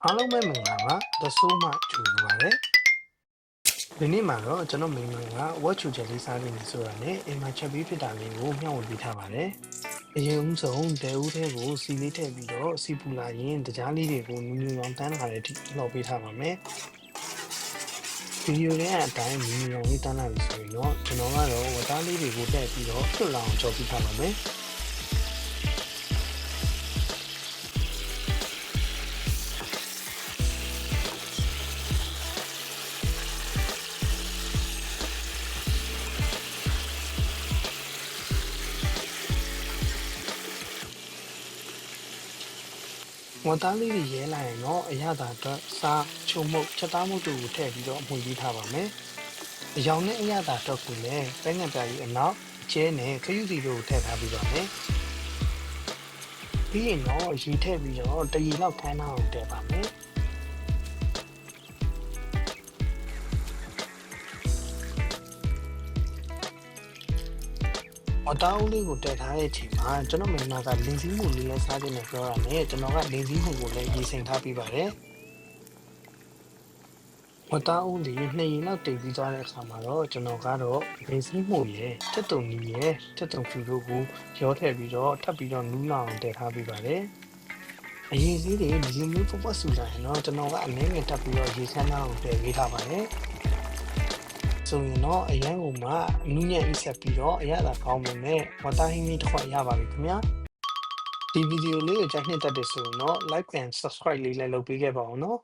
အားလုံးပဲမင်္ဂလာပါသဆိုးမှကြိုဆိုပါရစေဒီနေ့မှာတော့ကျွန်တော်မိန်းမကဝက်ချူချက်လေးစားနေတယ်ဆိုတာနဲ့အိမ်မှာချက်ပြီးဖြစ်တာလေးကိုမျှဝေပေးထားပါတယ်အရင်ဦးဆုံးတဲဦးထဲကိုစီလေးထည့်ပြီးတော့စီပူလာရင်တကြားလေးတွေကိုနူးနူးအောင်တန်းလာတဲ့အထိလှော်ပေးထားပါမယ်ဗီဒီယိုထဲအတိုင်းနူးနူးအောင်လေးတန်းလာပြီဆိုရင်တော့ကျွန်တော်ကတော့ဝတ်သားလေးတွေကိုတက်ပြီးတော့လွတ်လာအောင်ကြော်ပေးထားပါမယ်ဝတ်သားလေးတွေရဲလာရင်တော့အရသာအတွက်စားချုံမုတ်ချက်သားမုတ်တို့ကိုထည့်ပြီးတော့မှုပေးထားပါမယ်။အယောင်နဲ့အရသာအတွက်ကိုလည်းပဲငပြားကြီးအနောက်ကျဲနဲ့ခရုစီတို့ကိုထည့်ထားပေးပါမယ်။ပြီးရင်တော့ရေထည့်ပြီးတော့တရီလောက်ခန်းအောင်ထည့်ပါမယ်။အတောင်းလေးကိုတည်ထားတဲ့အချိန်မှာကျွန်တော်မိန်းမကလင်းစည်းမှုလေးနဲ့စားခြင်းနဲ့ပြောရမယ်ကျွန်တော်ကလင်းစည်းမှုကိုလည်းရေးစိန်ထားပေးပါတယ်ဝတ်သားဦးလေး2ရင်လောက်တိတ်ပြီးသွားတဲ့အခါမှာတော့ကျွန်တော်ကတော့လင်းစည်းမှုရဲ့တက်တုံကြီးရဲ့တက်တုံဖြူတို့ကိုရောထည့်ပြီးတော့ထပ်ပြီးတော့နူးလောင်တည်ထားပေးပါတယ်အရင်စည်းတွေဒီလိုမျိုးပပဆူလာရင်တော့ကျွန်တော်ကအနည်းငယ်ထပ်ပြီးတော့ရေဆန်းအောင်တည်ပေးထားပါတယ်ဆိုရင်တော့အရန်ကိုမှနူးညံ့အဆက်ပြီးတော့အရသာကောင်းမှုနဲ့ဝတ်သားဟင်းလေးတစ်ခွက်ရပါပြီခင်ဗျာဒီဗီဒီယိုလေးကိုကြိုက်နှစ်သက်တယ်ဆိုရင်တော့ like and subscribe လေးလည်းလုပ်ပေးခဲ့ပါဦးနော်